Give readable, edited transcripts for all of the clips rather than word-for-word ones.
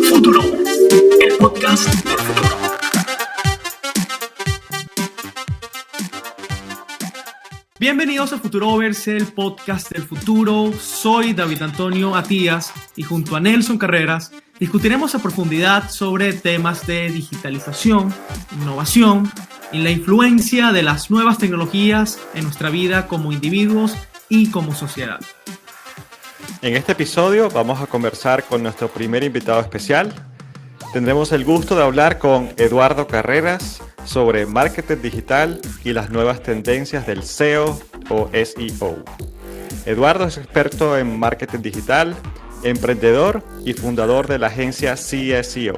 Futuro, el podcast del futuro. Bienvenidos a Futurovers, el podcast del futuro. Soy David Antonio Atías y junto a Nelson Carreras discutiremos a profundidad sobre temas de digitalización, innovación y la influencia de las nuevas tecnologías en nuestra vida como individuos y como sociedad. En este episodio vamos a conversar con nuestro primer invitado especial. Tendremos el gusto de hablar con Eduardo Carreras sobre marketing digital y las nuevas tendencias del SEO o SEO. Eduardo es experto en marketing digital, emprendedor y fundador de la agencia CSEO.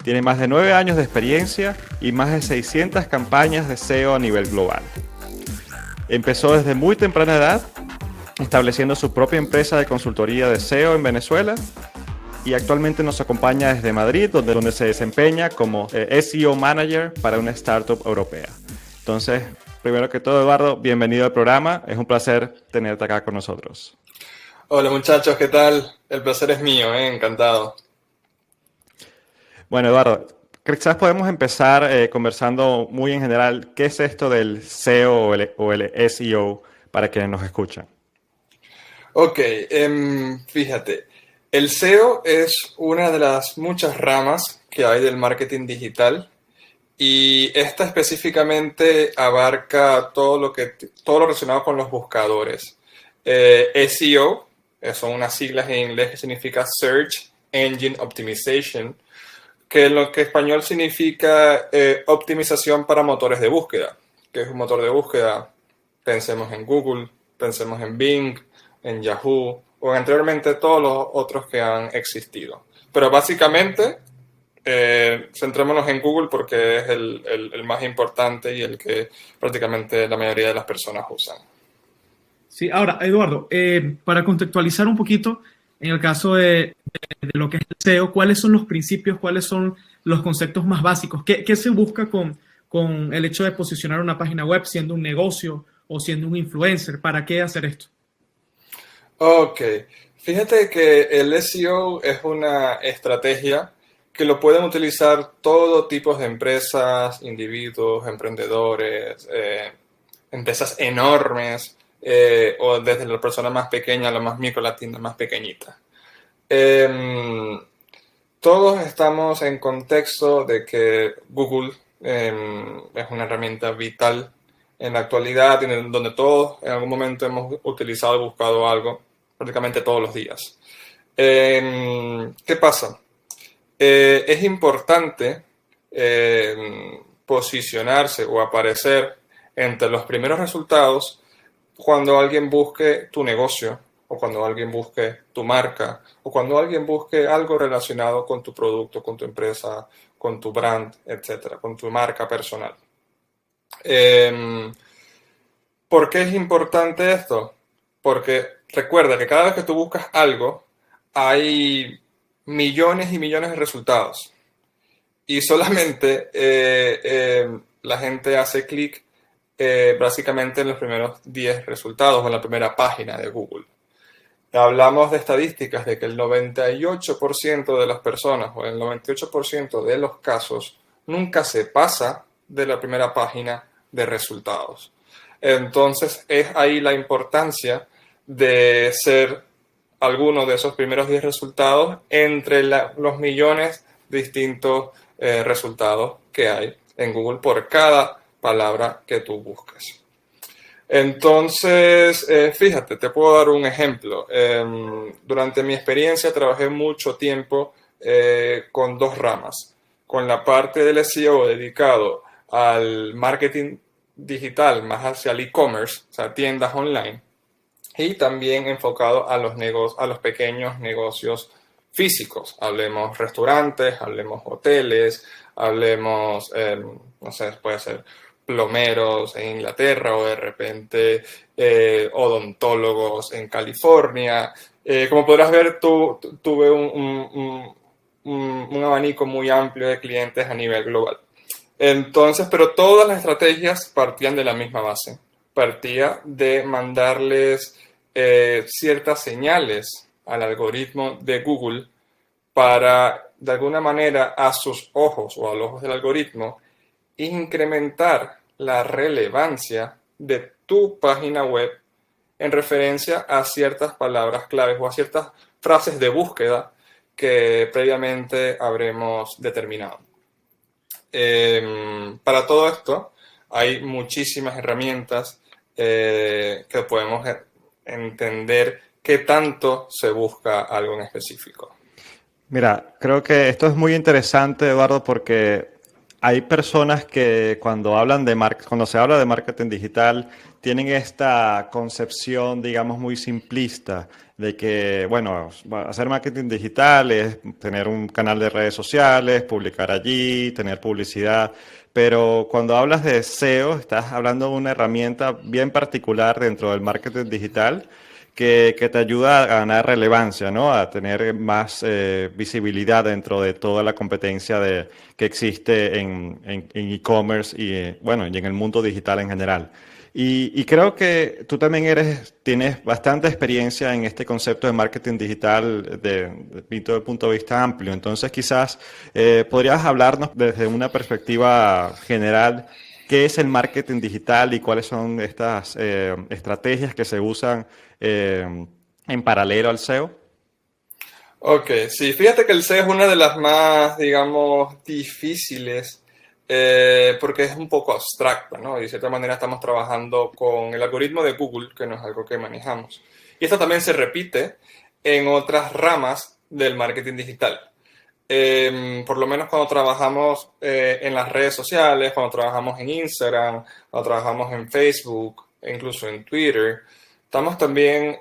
Tiene más de 9 años de experiencia y más de 600 campañas de SEO a nivel global. Empezó desde muy temprana edad, estableciendo su propia empresa de consultoría de SEO en Venezuela y actualmente nos acompaña desde Madrid, donde se desempeña como SEO Manager para una startup europea. Entonces, primero que todo, Eduardo, bienvenido al programa. Es un placer tenerte acá con nosotros. Hola muchachos, ¿qué tal? El placer es mío, encantado. Bueno, Eduardo, quizás podemos empezar conversando muy en general. ¿Qué es esto del SEO o el SEO para quienes nos escuchan? Ok, fíjate, el SEO es una de las muchas ramas que hay del marketing digital y esta específicamente abarca todo lo relacionado con los buscadores. SEO, son unas siglas en inglés que significa Search Engine Optimization, que en lo que en español significa optimización para motores de búsqueda. ¿Qué es un motor de búsqueda? Pensemos en Google, pensemos en Bing, en Yahoo o anteriormente todos los otros que han existido. Pero básicamente, centrémonos en Google porque es el más importante y el que prácticamente la mayoría de las personas usan. Sí, ahora, Eduardo, para contextualizar un poquito, en el caso de lo que es el SEO, ¿cuáles son los principios, cuáles son los conceptos más básicos? ¿Qué se busca con el hecho de posicionar una página web siendo un negocio o siendo un influencer? ¿Para qué hacer esto? Ok, fíjate que el SEO es una estrategia que lo pueden utilizar todo tipo de empresas, individuos, emprendedores, empresas enormes, o desde la persona más pequeña a la más micro, la tienda más pequeñita. Todos estamos en contexto de que Google es una herramienta vital en la actualidad, en donde todos en algún momento hemos utilizado y buscado algo, prácticamente todos los días. ¿Qué pasa? Es importante posicionarse o aparecer entre los primeros resultados cuando alguien busque tu negocio, o cuando alguien busque tu marca, o cuando alguien busque algo relacionado con tu producto, con tu empresa, con tu brand, etcétera, con tu marca personal. ¿Por qué es importante esto? Porque recuerda que cada vez que tú buscas algo, hay millones y millones de resultados. Y solamente la gente hace clic básicamente en los primeros 10 resultados o en la primera página de Google. Hablamos de estadísticas de que el 98% de las personas o el 98% de los casos nunca se pasa de la primera página de resultados. Entonces es ahí la importancia de ser alguno de esos primeros 10 resultados entre los millones de distintos resultados que hay en Google por cada palabra que tú busques. Entonces, fíjate, te puedo dar un ejemplo. Durante mi experiencia trabajé mucho tiempo con dos ramas. Con la parte del SEO dedicado al marketing digital, más hacia el e-commerce, o sea, tiendas online. Y también enfocado a los pequeños negocios físicos. Hablemos restaurantes, hablemos hoteles, hablemos, no sé, puede ser plomeros en Inglaterra o de repente odontólogos en California. Como podrás ver, tuve un abanico muy amplio de clientes a nivel global. Entonces, pero todas las estrategias partían de la misma base. Partía de mandarles ciertas señales al algoritmo de Google para, de alguna manera, a sus ojos o a los ojos del algoritmo, incrementar la relevancia de tu página web en referencia a ciertas palabras claves o a ciertas frases de búsqueda que previamente habremos determinado. Para todo esto hay muchísimas herramientas que podemos entender qué tanto se busca algo en específico. Mira, creo que esto es muy interesante, Eduardo, porque hay personas que cuando se habla de marketing digital, tienen esta concepción, digamos, muy simplista de que, bueno, hacer marketing digital es tener un canal de redes sociales, publicar allí, tener publicidad. Pero cuando hablas de SEO, estás hablando de una herramienta bien particular dentro del marketing digital que te ayuda a ganar relevancia, ¿no? A tener más visibilidad dentro de toda la competencia que existe en e-commerce y, bueno, y en el mundo digital en general. Y creo que tú también tienes bastante experiencia en este concepto de marketing digital desde el punto de vista amplio. Entonces, quizás podrías hablarnos desde una perspectiva general qué es el marketing digital y cuáles son estas estrategias que se usan en paralelo al SEO. Ok, sí, fíjate que el SEO es una de las más, digamos, difíciles porque es un poco abstracto, ¿no? Y de cierta manera estamos trabajando con el algoritmo de Google, que no es algo que manejamos. Y esto también se repite en otras ramas del marketing digital. Por lo menos cuando trabajamos en las redes sociales, cuando trabajamos en Instagram, cuando trabajamos en Facebook, e incluso en Twitter, estamos también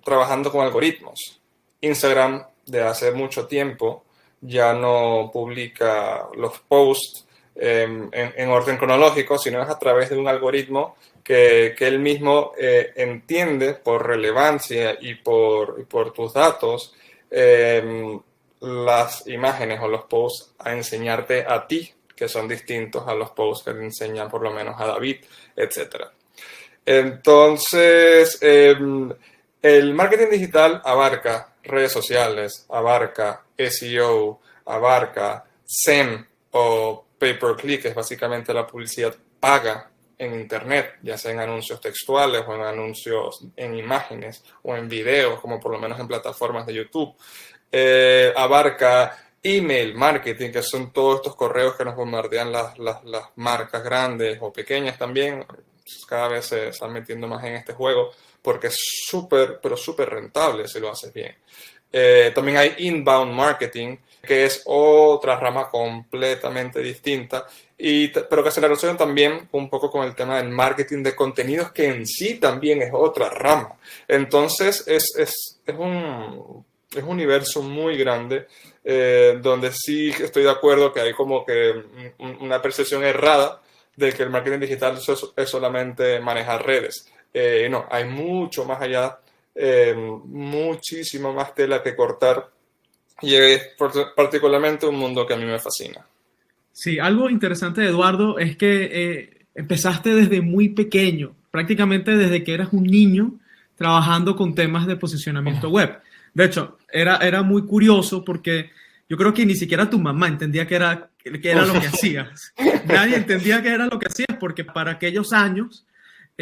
trabajando con algoritmos. Instagram, de hace mucho tiempo, ya no publica los posts en orden cronológico, sino es a través de un algoritmo que él mismo entiende por relevancia y por tus datos las imágenes o los posts a enseñarte a ti, que son distintos a los posts que le enseñan por lo menos a David, etc. Entonces, el marketing digital abarca redes sociales, abarca SEO, abarca SEM o pay-per-click, que es básicamente la publicidad paga en Internet, ya sea en anuncios textuales o en anuncios en imágenes o en videos, como por lo menos en plataformas de YouTube. Abarca email marketing, que son todos estos correos que nos bombardean las marcas grandes o pequeñas también. Cada vez se están metiendo más en este juego porque es súper, pero súper rentable si lo haces bien. También hay inbound marketing, que es otra rama completamente distinta, pero que se relaciona también un poco con el tema del marketing de contenidos, que en sí también es otra rama. Entonces es un universo muy grande donde sí estoy de acuerdo que hay como que una percepción errada de que el marketing digital es solamente manejar redes. No, hay mucho más allá, muchísimo más tela que cortar, y es particularmente un mundo que a mí me fascina. Sí, algo interesante, Eduardo, es que empezaste desde muy pequeño, prácticamente desde que eras un niño, trabajando con temas de posicionamiento web. De hecho, era muy curioso porque yo creo que ni siquiera tu mamá entendía qué era lo que hacías. Nadie entendía qué era lo que hacías porque para aquellos años,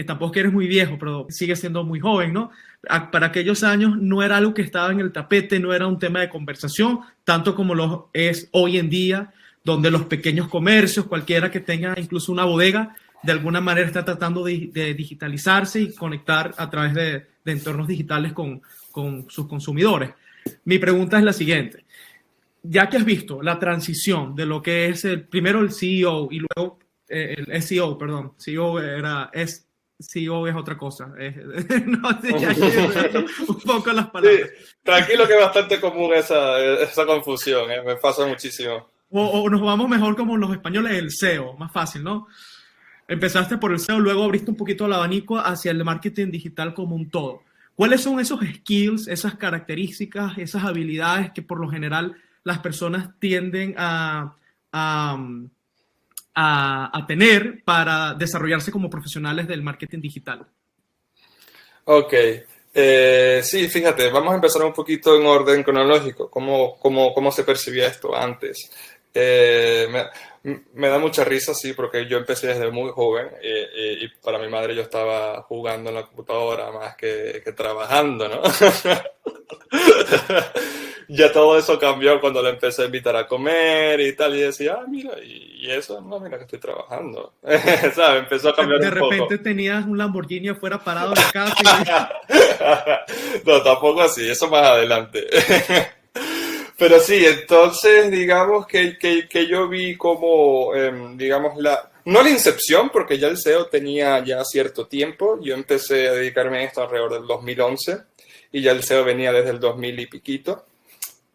tampoco que eres muy viejo, pero sigues siendo muy joven, ¿no? Para aquellos años no era algo que estaba en el tapete, no era un tema de conversación, tanto como lo es hoy en día, donde los pequeños comercios, cualquiera que tenga incluso una bodega, de alguna manera está tratando de digitalizarse y conectar a través de entornos digitales con sus consumidores. Mi pregunta es la siguiente. Ya que has visto la transición de lo que es primero el CEO y luego el SEO, perdón, CEO CEO es otra cosa. No sé, ya un poco las palabras. Sí, tranquilo que es bastante común esa confusión, me pasa muchísimo. O nos vamos mejor como los españoles, el SEO, más fácil, ¿no? Empezaste por el SEO, luego abriste un poquito el abanico hacia el marketing digital como un todo. ¿Cuáles son esos skills, esas características, esas habilidades que por lo general las personas tienden a tener para desarrollarse como profesionales del marketing digital? Ok, Sí, fíjate, vamos a empezar un poquito en orden cronológico, cómo se percibía esto antes. Eh, me da mucha risa, sí, porque yo empecé desde muy joven y para mi madre yo estaba jugando en la computadora más que trabajando, ¿no? Ya todo eso cambió cuando le empecé a invitar a comer y tal, y decía, mira, y eso, no, mira que estoy trabajando. ¿Sabes? Empezó a cambiar De un poco. repente tenías un Lamborghini afuera parado en la casa y No, tampoco así, eso más adelante. Pero sí, entonces digamos que yo vi como, digamos, no la incepción, porque ya el SEO tenía ya cierto tiempo. Yo empecé a dedicarme a esto alrededor del 2011 y ya el SEO venía desde el 2000 y piquito.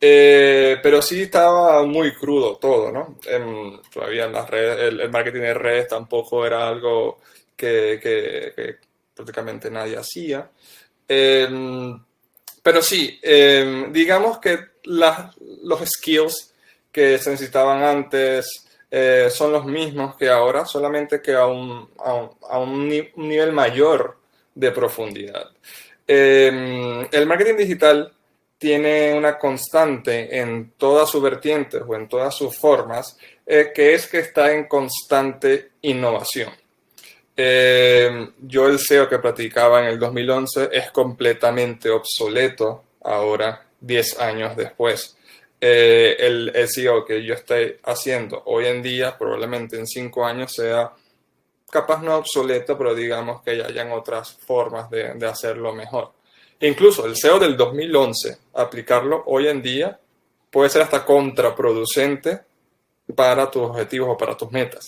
Pero sí estaba muy crudo todo, ¿no? Todavía en las redes, el marketing de redes tampoco era algo que prácticamente nadie hacía. Pero sí, digamos que los skills que se necesitaban antes son los mismos que ahora, solamente que a un nivel mayor de profundidad. El marketing digital tiene una constante en todas sus vertientes o en todas sus formas, que es que está en constante innovación. Yo el SEO que practicaba en el 2011 es completamente obsoleto ahora, 10 años después. El SEO que yo estoy haciendo hoy en día, probablemente en 5 años sea capaz no obsoleto, pero digamos que ya hayan otras formas de hacerlo mejor. Incluso el SEO del 2011, aplicarlo hoy en día puede ser hasta contraproducente para tus objetivos o para tus metas.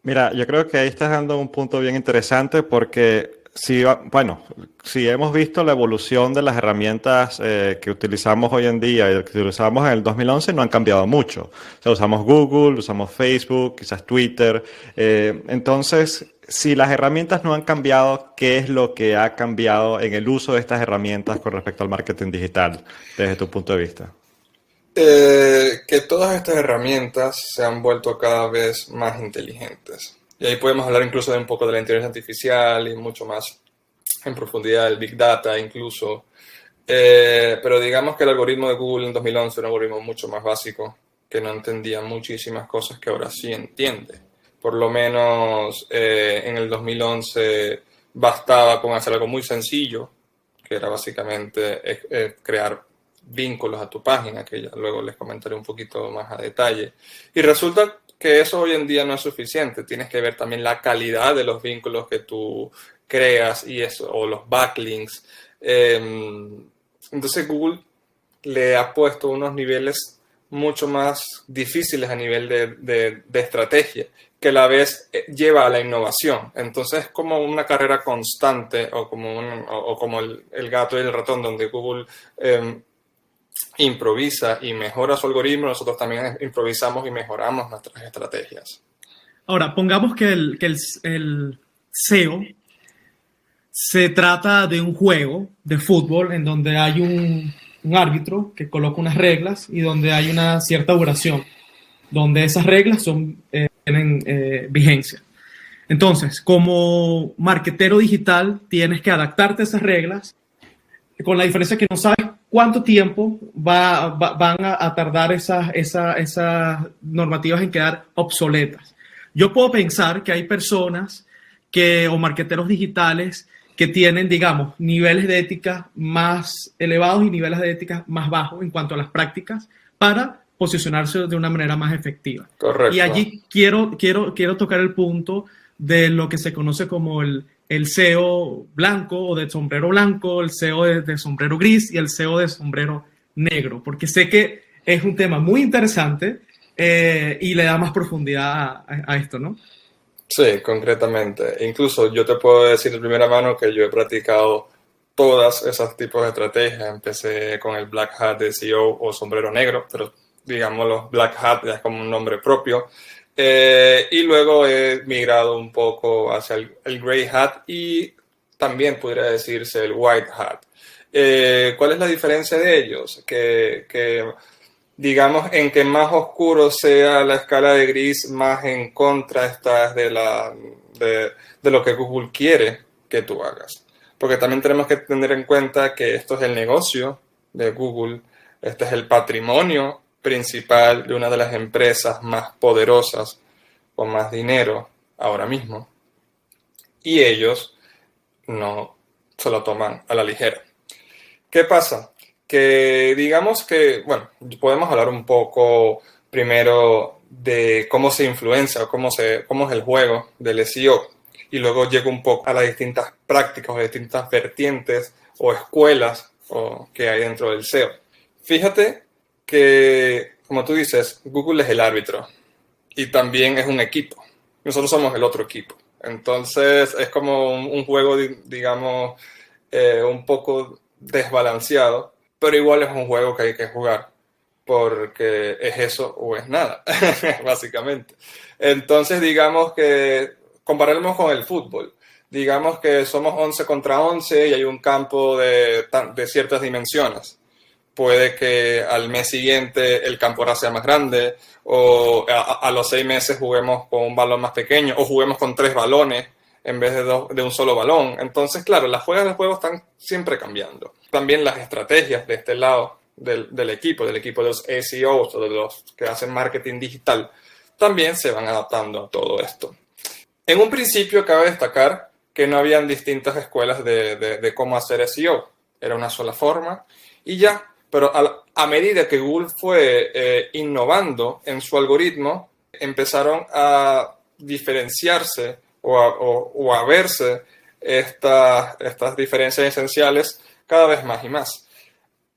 Mira, yo creo que ahí estás dando un punto bien interesante porque si, bueno, si hemos visto la evolución de las herramientas que utilizamos hoy en día y que utilizamos en el 2011 no han cambiado mucho. O sea, usamos Google, usamos Facebook, quizás Twitter. Entonces, si las herramientas no han cambiado, ¿qué es lo que ha cambiado en el uso de estas herramientas con respecto al marketing digital desde tu punto de vista? Que todas estas herramientas se han vuelto cada vez más inteligentes. Y ahí podemos hablar incluso de un poco de la inteligencia artificial y mucho más en profundidad, el Big Data incluso. Pero digamos que el algoritmo de Google en 2011 era un algoritmo mucho más básico, que no entendía muchísimas cosas que ahora sí entiende. Por lo menos en el 2011 bastaba con hacer algo muy sencillo, que era básicamente crear vínculos a tu página, que ya luego les comentaré un poquito más a detalle. Y resulta que eso hoy en día no es suficiente. Tienes que ver también la calidad de los vínculos que tú creas y eso, o los backlinks. Entonces Google le ha puesto unos niveles mucho más difíciles a nivel de estrategia, que a la vez lleva a la innovación. Entonces es como una carrera constante o como el gato y el ratón, donde Google improvisa y mejora su algoritmo, nosotros también improvisamos y mejoramos nuestras estrategias. ahora, pongamos que el SEO se trata de un juego de fútbol en donde hay un árbitro que coloca unas reglas y donde hay una cierta duración, donde esas reglas tienen vigencia. Entonces, como marketero digital, tienes que adaptarte a esas reglas, con la diferencia que no sabes cuánto tiempo van a tardar esas normativas en quedar obsoletas. Yo puedo pensar que hay personas o marketeros digitales que tienen, digamos, niveles de ética más elevados y niveles de ética más bajos en cuanto a las prácticas para posicionarse de una manera más efectiva. Correcto. Y allí quiero tocar el punto de lo que se conoce como el SEO blanco o de sombrero blanco, el SEO de sombrero gris y el SEO de sombrero negro, porque sé que es un tema muy interesante y le da más profundidad a esto, ¿no? Sí, concretamente. Incluso yo te puedo decir de primera mano que yo he practicado todas esos tipos de estrategias. Empecé con el Black Hat de SEO o sombrero negro, pero digámoslo, Black Hat ya es como un nombre propio. Y luego he migrado un poco hacia el Grey Hat y también podría decirse el White Hat. ¿Cuál es la diferencia de ellos? Que digamos, en que más oscuro sea la escala de gris, más en contra estás de lo que Google quiere que tú hagas. porque también tenemos que tener en cuenta que esto es el negocio de Google, este es el patrimonio principal de una de las empresas más poderosas con más dinero ahora mismo, y ellos no se lo toman a la ligera. ¿Qué pasa? Que digamos que, bueno, podemos hablar un poco primero de cómo se influencia o cómo es el juego del SEO, y luego llego un poco a las distintas prácticas o distintas vertientes o escuelas que hay dentro del SEO. Fíjate que, como tú dices, Google es el árbitro y también es un equipo. Nosotros somos el otro equipo. Entonces es como un juego, digamos, un poco desbalanceado, pero igual es un juego que hay que jugar, porque es eso o es nada, básicamente. Entonces, digamos que compararemos con el fútbol. Digamos que somos 11 contra 11 y hay un campo de ciertas dimensiones. Puede que al mes siguiente el campo ahora sea más grande, o a los 6 meses juguemos con un balón más pequeño, o juguemos con 3 balones en vez de un solo balón. Entonces, claro, las reglas del juego están siempre cambiando. También las estrategias de este lado del equipo de los SEOs o de los que hacen marketing digital, también se van adaptando a todo esto. En un principio, cabe destacar que no habían distintas escuelas de cómo hacer SEO. Era una sola forma y ya. Pero a medida que Google fue innovando en su algoritmo, empezaron a diferenciarse o a verse estas diferencias esenciales cada vez más y más.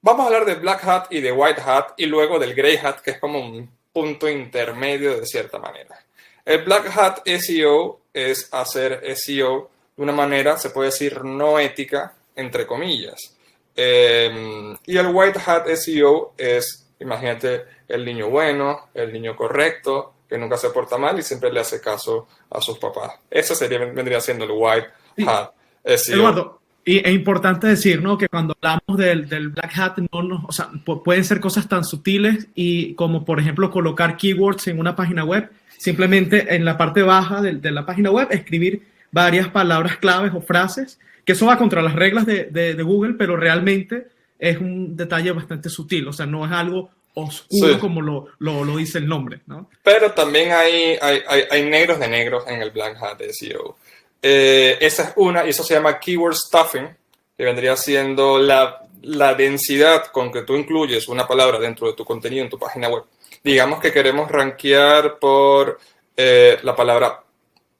Vamos a hablar de Black Hat y de White Hat y luego del Grey Hat, que es como un punto intermedio de cierta manera. El Black Hat SEO es hacer SEO de una manera, se puede decir, no ética, entre comillas. Y el White Hat SEO es, imagínate, el niño bueno, el niño correcto, que nunca se porta mal y siempre le hace caso a sus papás. Eso vendría siendo el White Hat SEO. Eduardo, y es importante decir, ¿no?, que cuando hablamos del Black Hat, o sea, pueden ser cosas tan sutiles y como, por ejemplo, colocar keywords en una página web, simplemente en la parte baja de la página web escribir varias palabras claves o frases, que eso va contra las reglas de Google, pero realmente es un detalle bastante sutil, o sea, no es algo oscuro, sí, como lo dice el nombre, ¿no? Pero también hay negros de negros en el Black Hat SEO. Esa es una, y eso se llama keyword stuffing, que vendría siendo la densidad con que tú incluyes una palabra dentro de tu contenido en tu página web. Digamos que queremos rankear por la palabra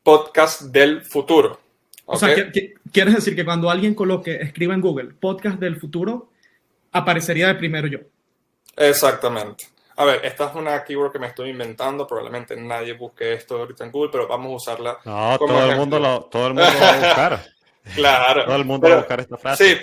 podcast del futuro. ¿Okay? O sea, ¿quieres decir que cuando alguien escriba en Google podcast del futuro, aparecería de primero yo? Exactamente. A ver, esta es una keyword que me estoy inventando, probablemente nadie busque esto ahorita en Google, pero vamos a usarla. No, todo el mundo lo va a buscar. Claro. Todo el mundo va a buscar esta frase. Sí,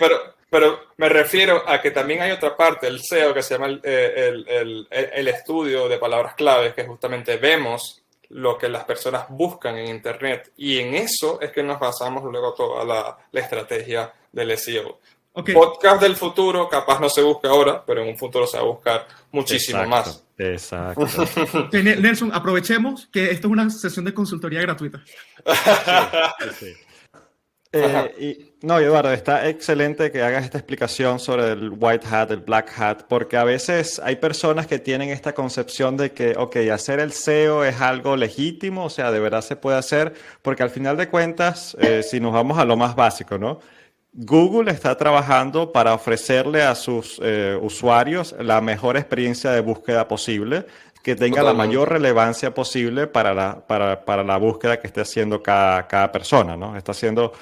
pero me refiero a que también hay otra parte, el SEO, que se llama el estudio de palabras claves, que justamente vemos lo que las personas buscan en Internet, y en eso es que nos basamos luego toda la estrategia del SEO. Okay. Podcast del futuro capaz no se busca ahora, pero en un futuro se va a buscar muchísimo más. Exacto. Nelson, aprovechemos que esto es una sesión de consultoría gratuita. Sí. Eduardo, está excelente que hagas esta explicación sobre el White Hat, el Black Hat, porque a veces hay personas que tienen esta concepción de que, hacer el SEO es algo legítimo, o sea, de verdad se puede hacer, porque al final de cuentas, si nos vamos a lo más básico, ¿no? Google está trabajando para ofrecerle a sus usuarios la mejor experiencia de búsqueda posible, que tenga la mayor relevancia posible para la búsqueda que esté haciendo cada persona, ¿no? Está haciendo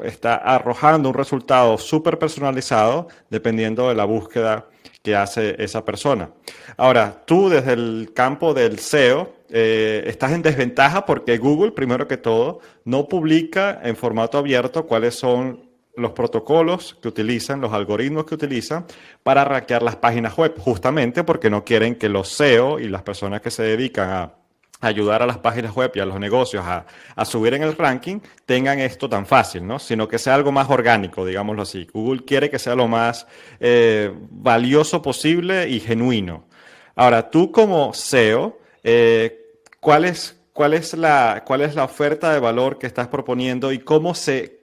está arrojando un resultado súper personalizado dependiendo de la búsqueda que hace esa persona. Ahora, tú desde el campo del SEO estás en desventaja porque Google, primero que todo, no publica en formato abierto cuáles son los protocolos que utilizan, los algoritmos que utilizan para rankear las páginas web, justamente porque no quieren que los SEO y las personas que se dedican a ayudar a las páginas web y a los negocios a subir en el ranking tengan esto tan fácil, ¿no? Sino que sea algo más orgánico, digámoslo así. Google quiere que sea lo más valioso posible y genuino. Ahora, tú como SEO, ¿cuál es la oferta de valor que estás proponiendo y cómo se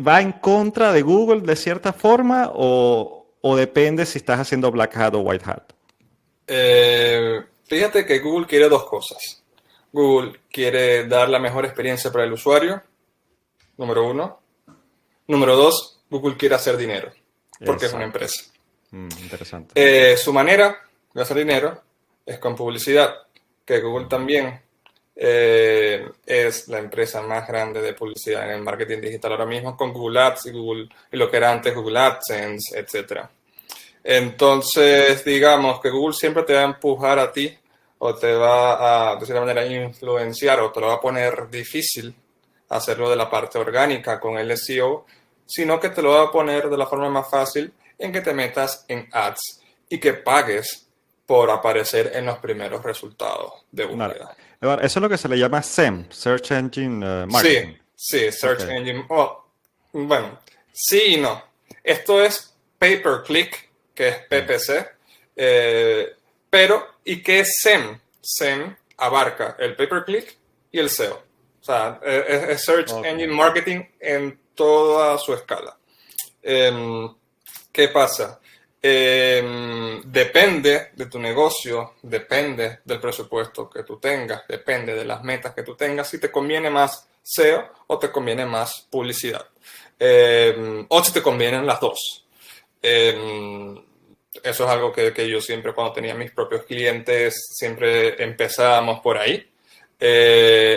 ¿Va en contra de Google de cierta forma o depende si estás haciendo Black Hat o White Hat? Fíjate que Google quiere dos cosas. Google quiere dar la mejor experiencia para el usuario, número uno. Número dos, Google quiere hacer dinero, porque es una empresa. Interesante. Su manera de hacer dinero es con publicidad, que Google también es la empresa más grande de publicidad en el marketing digital ahora mismo, con Google Ads y lo que era antes Google AdSense, etcétera. Entonces, digamos que Google siempre te va a empujar a ti o te va a, de cierta manera, influenciar o te lo va a poner difícil hacerlo de la parte orgánica con el SEO, sino que te lo va a poner de la forma más fácil en que te metas en ads y que pagues por aparecer en los primeros resultados de búsqueda. Eduardo, eso es lo que se le llama SEM, Search Engine Marketing. Sí, Search Engine. Bueno, sí y no. Esto es pay-per-click, que es PPC, pero ¿y qué es SEM? SEM abarca el pay-per-click y el SEO. O sea, es Search Engine Marketing en toda su escala. ¿Qué pasa? Depende de tu negocio, depende del presupuesto que tú tengas, depende de las metas que tú tengas, si te conviene más SEO o te conviene más publicidad. O si te convienen las dos. Eso es algo que yo siempre, cuando tenía mis propios clientes, siempre empezábamos por ahí,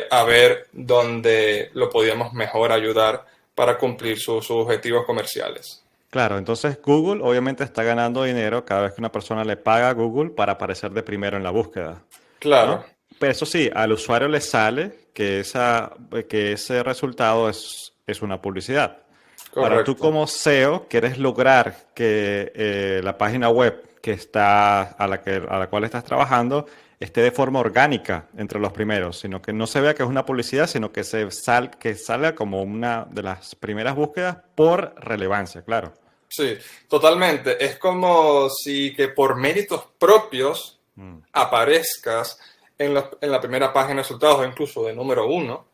a ver dónde lo podíamos mejor ayudar para cumplir sus objetivos comerciales. Claro, entonces Google obviamente está ganando dinero cada vez que una persona le paga a Google para aparecer de primero en la búsqueda, Claro. ¿no? Pero eso sí, al usuario le sale que ese resultado es una publicidad. Ahora, tú Correcto. como SEO quieres lograr que la página web a la cual estás trabajando esté de forma orgánica entre los primeros, sino que no se vea que es una publicidad, sino que que salga como una de las primeras búsquedas por relevancia, claro. Sí, totalmente. Es como si que por méritos propios aparezcas en la primera página de resultados o incluso de número uno,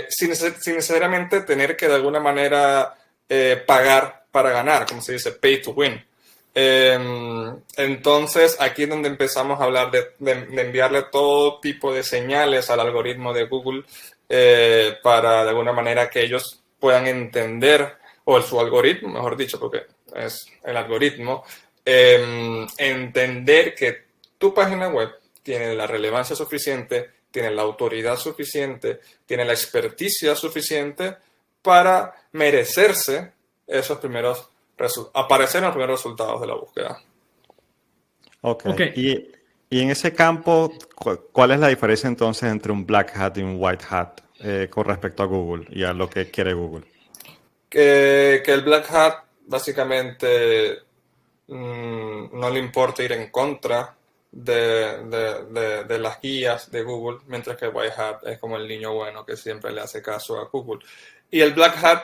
sin necesariamente tener que de alguna manera pagar para ganar, como se dice, pay to win. Entonces aquí es donde empezamos a hablar de enviarle todo tipo de señales al algoritmo de Google para de alguna manera que ellos puedan entender, o su algoritmo, mejor dicho, porque es el algoritmo, entender que tu página web tiene la relevancia suficiente, tiene la autoridad suficiente, tiene la experticia suficiente para merecerse esos primeros aparecer en los primeros resultados de la búsqueda. Ok. Ok. Y en ese campo, ¿cuál es la diferencia entonces entre un Black Hat y un White Hat con respecto a Google y a lo que quiere Google? Que el Black Hat básicamente no le importa ir en contra de las guías de Google, mientras que el White Hat es como el niño bueno que siempre le hace caso a Google. Y el Black Hat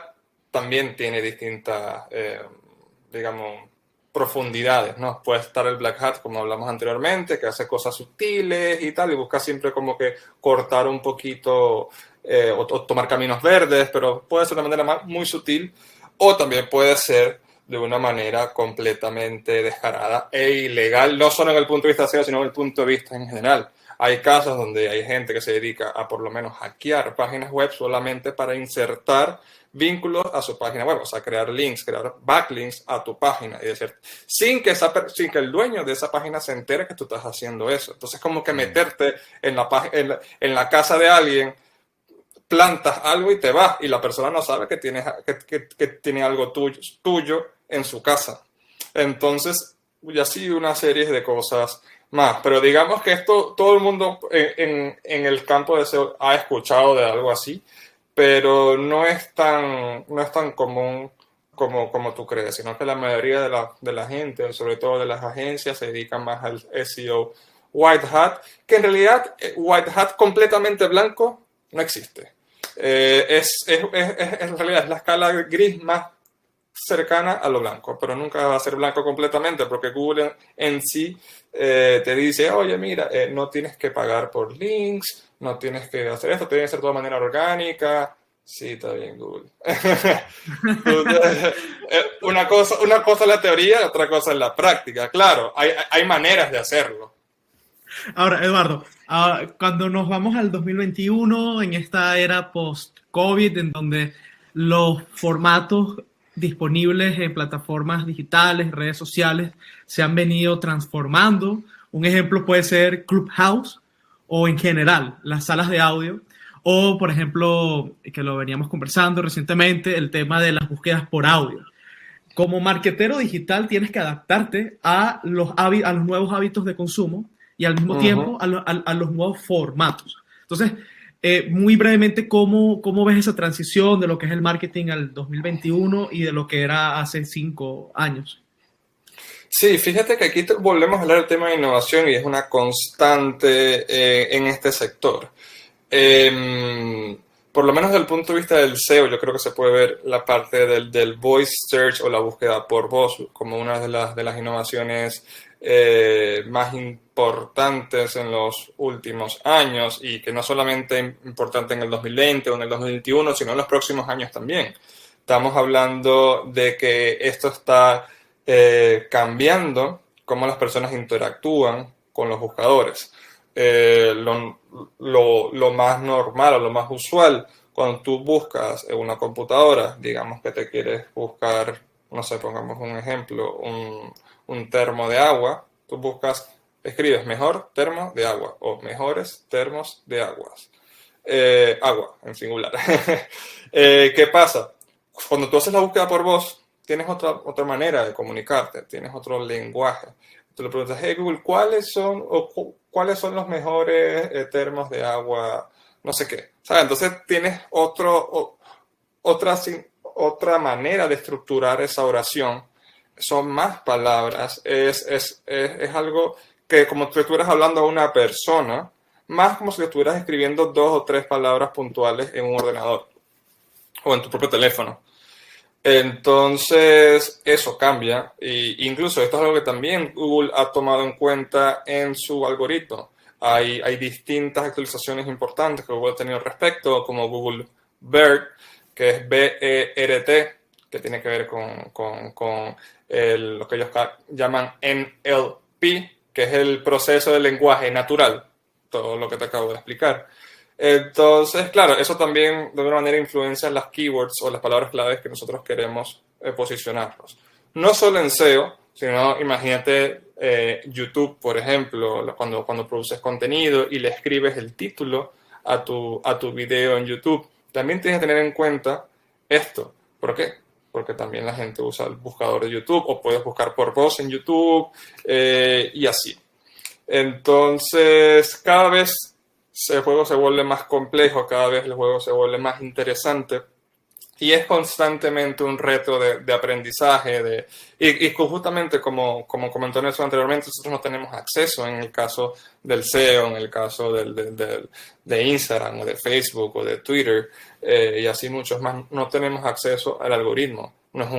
también tiene distintas, digamos, profundidades, ¿no? Puede estar el Black Hat, como hablamos anteriormente, que hace cosas sutiles y tal, y busca siempre como que cortar un poquito o tomar caminos verdes, pero puede ser de una manera muy sutil, o también puede ser de una manera completamente descarada e ilegal, no solo en el punto de vista SEO, sino en el punto de vista en general. Hay casos donde hay gente que se dedica a por lo menos hackear páginas web solamente para insertar vínculos a su página web, o sea, crear links, crear backlinks a tu página, y decir, sin que el dueño de esa página se entere que tú estás haciendo eso. Entonces, como que meterte en la casa de alguien, plantas algo y te vas, y la persona no sabe que tiene algo tuyo en su casa. Entonces, y así una serie de cosas más. Pero digamos que esto, todo el mundo en el campo de SEO ha escuchado de algo así, pero no es tan común como tú crees, sino que la mayoría de la gente, sobre todo de las agencias, se dedican más al SEO White Hat, que en realidad White Hat completamente blanco no existe. En realidad es la escala gris más cercana a lo blanco, pero nunca va a ser blanco completamente, porque Google en sí te dice, oye, mira, no tienes que pagar por links, no tienes que hacer esto, tiene que ser de toda manera orgánica, Sí, está bien, Google. Una cosa es la teoría, otra cosa es la práctica. Claro, hay maneras de hacerlo. Ahora, Eduardo, cuando nos vamos al 2021, en esta era post-COVID, en donde los formatos disponibles en plataformas digitales, redes sociales, se han venido transformando. Un ejemplo puede ser Clubhouse o en general las salas de audio. O, por ejemplo, que lo veníamos conversando recientemente, el tema de las búsquedas por audio. Como marketero digital tienes que adaptarte a los nuevos hábitos de consumo y al mismo tiempo a los nuevos formatos. Entonces, muy brevemente, ¿cómo ves esa transición de lo que es el marketing al 2021 y de lo que era hace 5 años? Sí, fíjate que aquí volvemos a hablar del tema de innovación y es una constante en este sector. Por lo menos desde el punto de vista del SEO, yo creo que se puede ver la parte del voice search o la búsqueda por voz como una de las innovaciones más importantes en los últimos años y que no solamente importante en el 2020 o en el 2021, sino en los próximos años también. Estamos hablando de que esto está cambiando cómo las personas interactúan con los buscadores. Lo más normal o lo más usual cuando tú buscas en una computadora, digamos que te quieres buscar, no sé, pongamos un ejemplo, un termo de agua, tú escribes mejor termo de agua o mejores termos de aguas. Agua, en singular. ¿Qué pasa? Cuando tú haces la búsqueda por voz, tienes otra manera de comunicarte, tienes otro lenguaje. Tú le preguntas, hey Google, ¿cuáles son los mejores termos de agua? No sé qué. ¿Sabes? Entonces tienes otra manera de estructurar esa oración. Son más palabras. Es algo que como si tú estuvieras hablando a una persona, más como si estuvieras escribiendo 2 o 3 palabras puntuales en un ordenador o en tu propio teléfono. Entonces, eso cambia. E incluso esto es algo que también Google ha tomado en cuenta en su algoritmo. Hay distintas actualizaciones importantes que Google ha tenido al respecto, como Google BERT, que es B-E-R-T, que tiene que ver con lo que ellos llaman NLP, que es el proceso del lenguaje natural, todo lo que te acabo de explicar. Entonces, claro, eso también de alguna manera influencia las keywords o las palabras claves que nosotros queremos posicionarlos. No solo en SEO, sino imagínate YouTube, por ejemplo, cuando produces contenido y le escribes el título a tu video en YouTube. También tienes que tener en cuenta esto. ¿Por qué? Porque también la gente usa el buscador de YouTube o puedes buscar por voz en YouTube y así. Entonces, cada vez el juego se vuelve más complejo, cada vez el juego se vuelve más interesante y es constantemente un reto de aprendizaje. Y justamente como comentó Nelson anteriormente, nosotros no tenemos acceso en el caso del SEO, en el caso de Instagram o de Facebook o de Twitter y así muchos más, no tenemos acceso al algoritmo. No es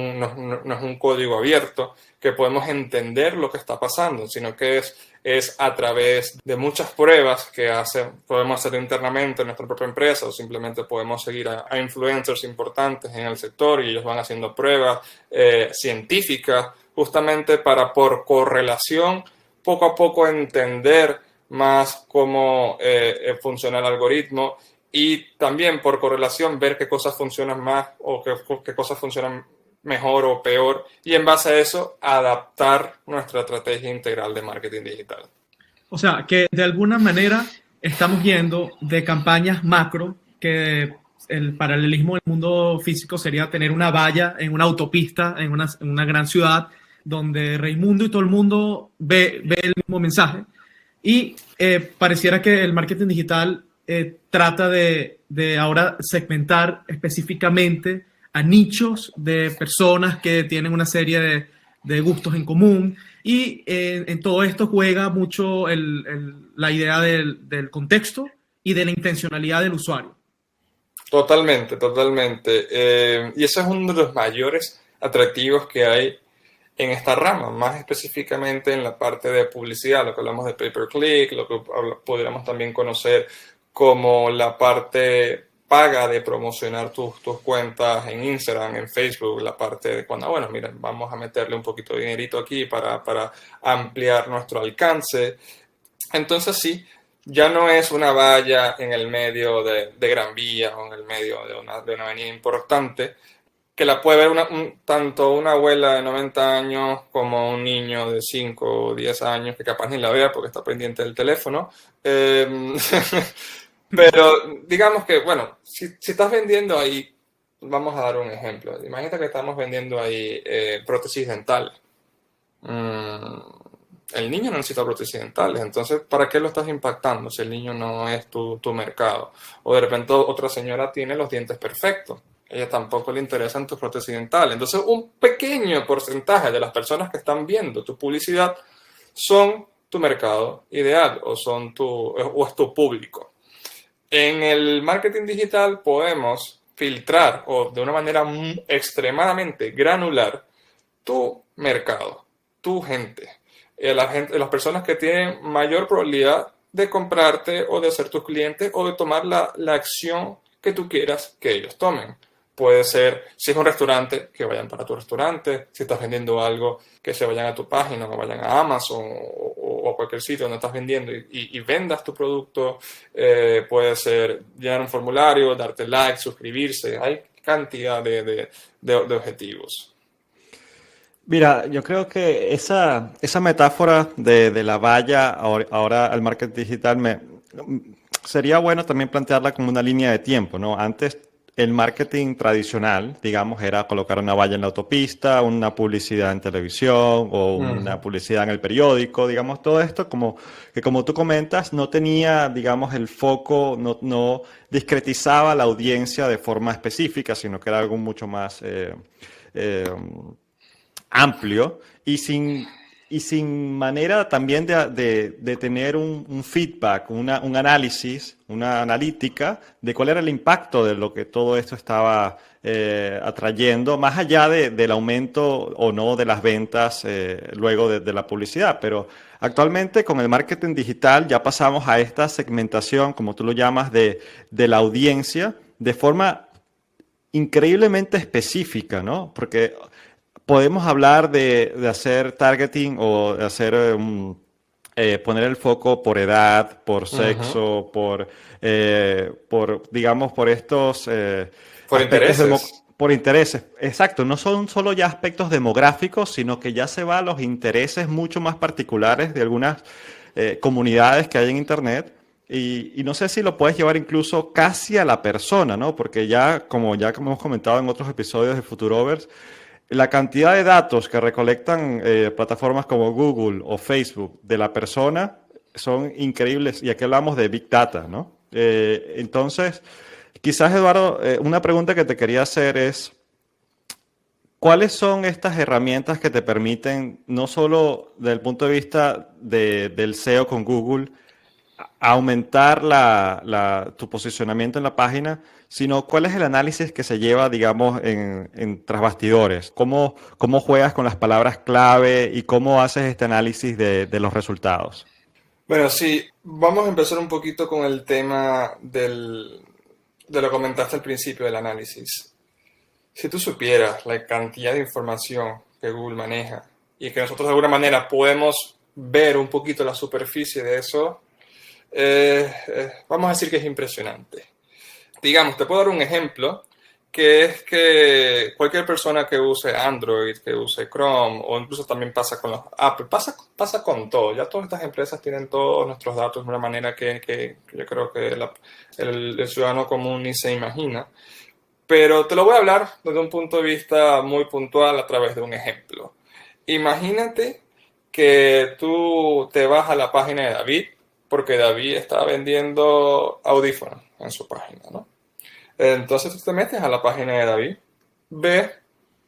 un código abierto que podemos entender lo que está pasando, sino que es a través de muchas pruebas que podemos hacer internamente en nuestra propia empresa o simplemente podemos seguir a influencers importantes en el sector y ellos van haciendo pruebas científicas justamente para por correlación poco a poco entender más cómo funciona el algoritmo y también por correlación ver qué cosas funcionan más o qué cosas funcionan mejor o peor, y en base a eso adaptar nuestra estrategia integral de marketing digital. O sea, que de alguna manera estamos yendo de campañas macro, que el paralelismo del mundo físico sería tener una valla en una autopista, en una gran ciudad, donde Raimundo y todo el mundo ve el mismo mensaje, y pareciera que el marketing digital trata de ahora segmentar específicamente a nichos de personas que tienen una serie de gustos en común y en todo esto juega mucho la idea del contexto y de la intencionalidad del usuario. Totalmente. Y eso es uno de los mayores atractivos que hay en esta rama, más específicamente en la parte de publicidad, lo que hablamos de pay-per-click, lo que podríamos también conocer como la parte paga de promocionar tus cuentas en Instagram, en Facebook, la parte de cuando, bueno, miren, vamos a meterle un poquito de dinerito aquí para ampliar nuestro alcance. Entonces sí, ya no es una valla en el medio de Gran Vía o en el medio de una avenida importante, que la puede ver tanto una abuela de 90 años como un niño de 5 o 10 años que capaz ni la vea porque está pendiente del teléfono. Pero digamos que, bueno, si estás vendiendo ahí, vamos a dar un ejemplo. Imagínate que estamos vendiendo ahí prótesis dentales. El niño no necesita prótesis dentales, entonces ¿para qué lo estás impactando si el niño no es tu mercado? O de repente otra señora tiene los dientes perfectos, ella tampoco le interesan tus prótesis dentales. Entonces un pequeño porcentaje de las personas que están viendo tu publicidad son tu mercado ideal o es tu público. En el marketing digital podemos filtrar o de una manera extremadamente granular tu mercado, tu gente. Las personas que tienen mayor probabilidad de comprarte o de ser tus clientes o de tomar la acción que tú quieras que ellos tomen. Puede ser, si es un restaurante, que vayan para tu restaurante. Si estás vendiendo algo, que se vayan a tu página o vayan a Amazon o a cualquier sitio donde estás vendiendo y vendas tu producto. Puede ser llenar un formulario, darte like, suscribirse. Hay cantidad de objetivos. Mira, yo creo que esa metáfora de la valla ahora al marketing digital sería bueno también plantearla como una línea de tiempo, ¿no? Antes el marketing tradicional, digamos, era colocar una valla en la autopista, una publicidad en televisión o una publicidad en el periódico, digamos, todo esto como tú comentas, no tenía, digamos, el foco, no discretizaba la audiencia de forma específica, sino que era algo mucho más amplio y sin manera también de tener un feedback, un análisis, una analítica de cuál era el impacto de lo que todo esto estaba atrayendo, más allá del aumento o no de las ventas luego de la publicidad. Pero actualmente con el marketing digital ya pasamos a esta segmentación, como tú lo llamas, de la audiencia de forma increíblemente específica, ¿no? Porque podemos hablar de hacer targeting o de hacer poner el foco por edad, por sexo, digamos, por estos por intereses. Por intereses, exacto. No son solo ya aspectos demográficos, sino que ya se va a los intereses mucho más particulares de algunas comunidades que hay en Internet. Y no sé si lo puedes llevar incluso casi a la persona, ¿no? Porque como hemos comentado en otros episodios de Futurovers, la cantidad de datos que recolectan plataformas como Google o Facebook de la persona son increíbles. Y aquí hablamos de Big Data, ¿no? Entonces, quizás, Eduardo, una pregunta que te quería hacer es, ¿cuáles son estas herramientas que te permiten, no solo desde el punto de vista del SEO con Google, aumentar tu posicionamiento en la página, sino cuál es el análisis que se lleva, digamos, tras bastidores? ¿Cómo juegas con las palabras clave y cómo haces este análisis de los resultados? Bueno, sí, vamos a empezar un poquito con el tema de lo que comentaste al principio del análisis. Si tú supieras la cantidad de información que Google maneja y que nosotros de alguna manera podemos ver un poquito la superficie de eso, vamos a decir que es impresionante. Digamos, te puedo dar un ejemplo, que es que cualquier persona que use Android, que use Chrome, o incluso también pasa con los Apple, pasa con todo. Ya todas estas empresas tienen todos nuestros datos de una manera que yo creo que el ciudadano común ni se imagina. Pero te lo voy a hablar desde un punto de vista muy puntual a través de un ejemplo. Imagínate que tú te vas a la página de David, porque David está vendiendo audífonos en su página, ¿no? Entonces tú te metes a la página de David, ves,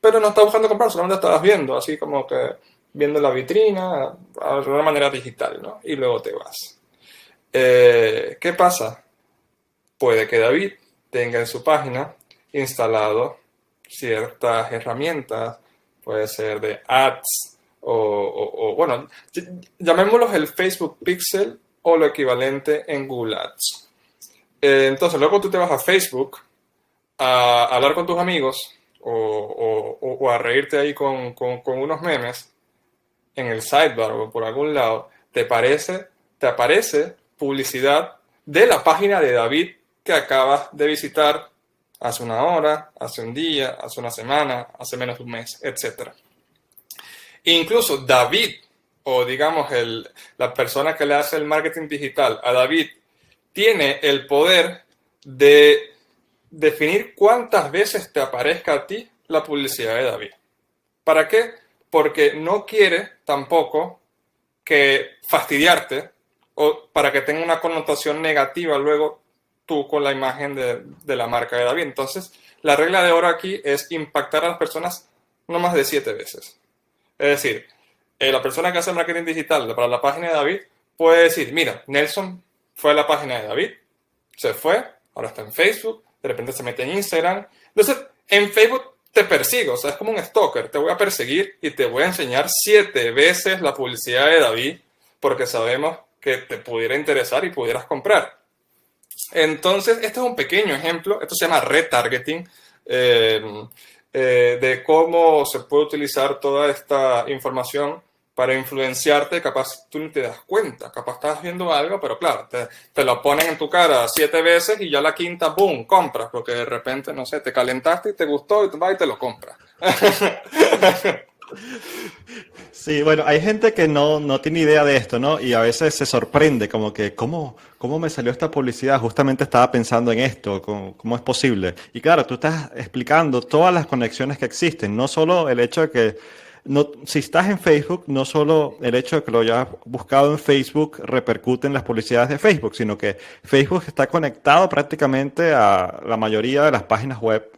pero no estás buscando comprar, solamente estabas viendo, así como que viendo la vitrina de una manera digital, ¿no? Y luego te vas. ¿Qué pasa? Puede que David tenga en su página instalado ciertas herramientas, puede ser de ads bueno, llamémoslos el Facebook Pixel o lo equivalente en Google Ads. Entonces, luego tú te vas a Facebook a hablar con tus amigos o a reírte ahí con unos memes en el sidebar o por algún lado, te aparece publicidad de la página de David que acabas de visitar hace una hora, hace un día, hace una semana, hace menos de un mes, etc. Incluso David, o digamos la persona que le hace el marketing digital a David, tiene el poder de definir cuántas veces te aparezca a ti la publicidad de David. ¿Para qué? Porque no quiere tampoco que fastidiarte o para que tenga una connotación negativa luego tú con la imagen de la marca de David. Entonces, la regla de oro aquí es impactar a las personas no más de 7 veces. Es decir, la persona que hace marketing digital para la página de David puede decir, mira, Nelson fue a la página de David, se fue, ahora está en Facebook, de repente se mete en Instagram. Entonces, en Facebook te persigo, o sea, es como un stalker, te voy a perseguir y te voy a enseñar 7 veces la publicidad de David porque sabemos que te pudiera interesar y pudieras comprar. Entonces, este es un pequeño ejemplo, esto se llama retargeting, de cómo se puede utilizar toda esta información para influenciarte. Capaz tú no te das cuenta, capaz estás viendo algo, pero claro, te lo ponen en tu cara 7 veces y ya la quinta, boom, compras, porque de repente, no sé, te calentaste y te gustó y tú vas y te lo compras. Sí, bueno, hay gente que no tiene idea de esto, ¿no? Y a veces se sorprende, como que, ¿cómo me salió esta publicidad? Justamente estaba pensando en esto, ¿cómo es posible? Y claro, tú estás explicando todas las conexiones que existen, no solo el hecho de que, no, si estás en Facebook, no solo el hecho de que lo hayas buscado en Facebook repercute en las publicidades de Facebook, sino que Facebook está conectado prácticamente a la mayoría de las páginas web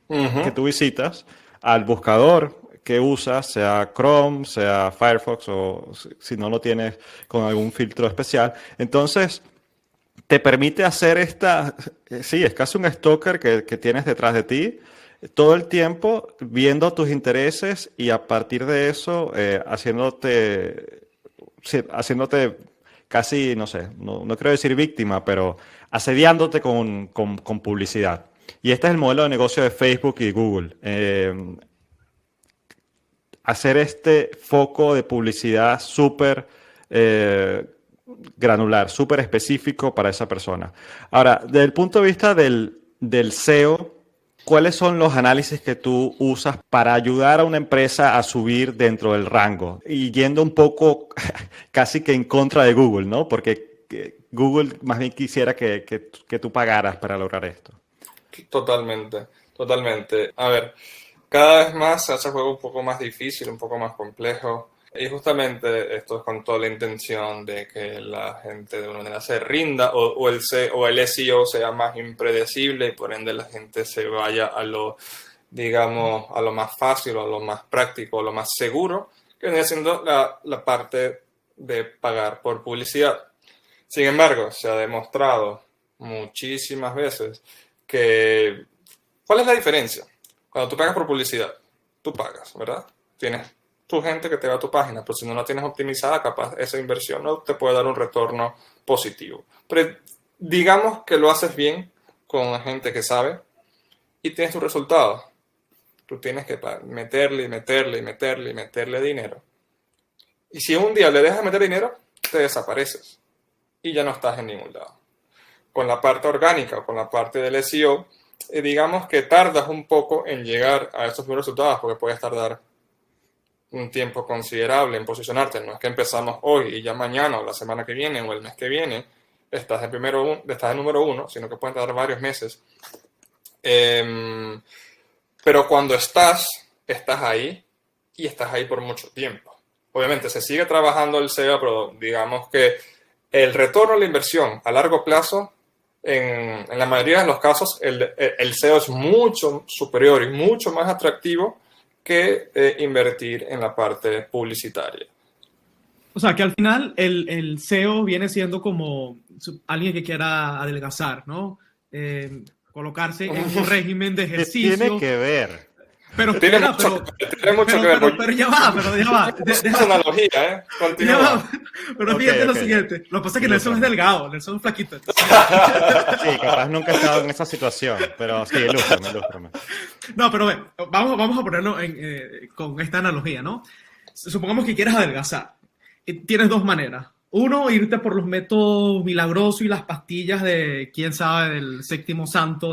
que tú visitas, al buscador que usas, sea Chrome, sea Firefox o si no lo tienes con algún filtro especial. Entonces, te permite hacer sí, es casi un stalker que tienes detrás de ti todo el tiempo viendo tus intereses y a partir de eso haciéndote casi, no sé, no quiero decir víctima, pero asediándote con publicidad. Y este es el modelo de negocio de Facebook y Google. Hacer este foco de publicidad súper granular, súper específico para esa persona. Ahora, desde el punto de vista del SEO, ¿cuáles son los análisis que tú usas para ayudar a una empresa a subir dentro del rango? Y yendo un poco casi que en contra de Google, ¿no? Porque Google más bien quisiera que tú pagaras para lograr esto. Totalmente, totalmente. A ver, cada vez más se hace el juego un poco más difícil, un poco más complejo. Y justamente esto es con toda la intención de que la gente de una manera se rinda o el SEO sea más impredecible y por ende la gente se vaya a lo, digamos, a lo más fácil o a lo más práctico, a lo más seguro, que viene siendo la parte de pagar por publicidad. Sin embargo, se ha demostrado muchísimas veces que... ¿Cuál es la diferencia? Cuando tú pagas por publicidad, tú pagas, ¿verdad? Tienes tu gente que te va a tu página, pero si no la tienes optimizada, capaz esa inversión no te puede dar un retorno positivo. Pero digamos que lo haces bien con gente que sabe y tienes tus resultados. Tú tienes que meterle dinero. Y si un día le dejas de meter dinero, te desapareces y ya no estás en ningún lado. Con la parte orgánica o con la parte del SEO, digamos que tardas un poco en llegar a estos buenos resultados porque puedes tardar un tiempo considerable en posicionarte. No es que empezamos hoy y ya mañana o la semana que viene o el mes que viene estás de número 1, sino que pueden tardar varios meses. Pero cuando estás ahí y estás ahí por mucho tiempo. Obviamente se sigue trabajando el SEO, pero digamos que el retorno a la inversión a largo plazo, en la mayoría de los casos, el SEO es mucho superior y mucho más atractivo que invertir en la parte publicitaria. O sea, que al final el SEO viene siendo como alguien que quiera adelgazar, ¿no? Colocarse en un régimen de ejercicio. ¿Qué tiene que ver? Pero, Tiene mira, mucho, tiene mucho que ver. pero ya va, Es una analogía, ya Continúa. va. Pero Ok, fíjate lo ok. siguiente. Lo que pasa es que Nelson es delgado, Nelson es flaquito. Entonces, Sí, capaz nunca he estado en esa situación, pero sí, ilústrame. no, pero ve, vamos a ponerlo con esta analogía, ¿no? Supongamos que quieres adelgazar. Y tienes dos maneras. Uno, irte por los métodos milagrosos y las pastillas de, quién sabe, del séptimo santo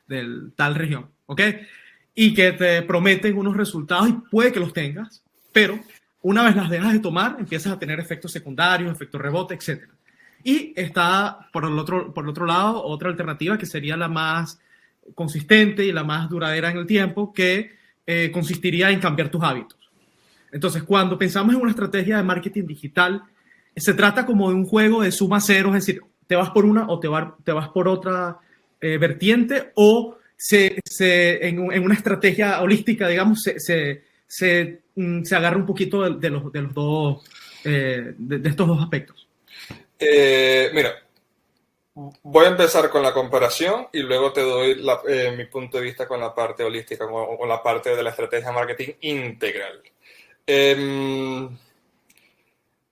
del tal región, ¿ok? Y que te prometen unos resultados y puede que los tengas, pero una vez las dejas de tomar, empiezas a tener efectos secundarios, efectos rebote, etc. Y está, por el otro lado, otra alternativa que sería la más consistente y la más duradera en el tiempo, que consistiría en cambiar tus hábitos. Entonces, cuando pensamos en una estrategia de marketing digital, se trata como de un juego de suma cero, es decir, te vas por una o te vas por otra vertiente, o en una estrategia holística, digamos, se agarra un poquito de los dos, de estos dos aspectos. Mira, voy a empezar con la comparación y luego te doy mi punto de vista con la parte holística o con la parte de la estrategia de marketing integral.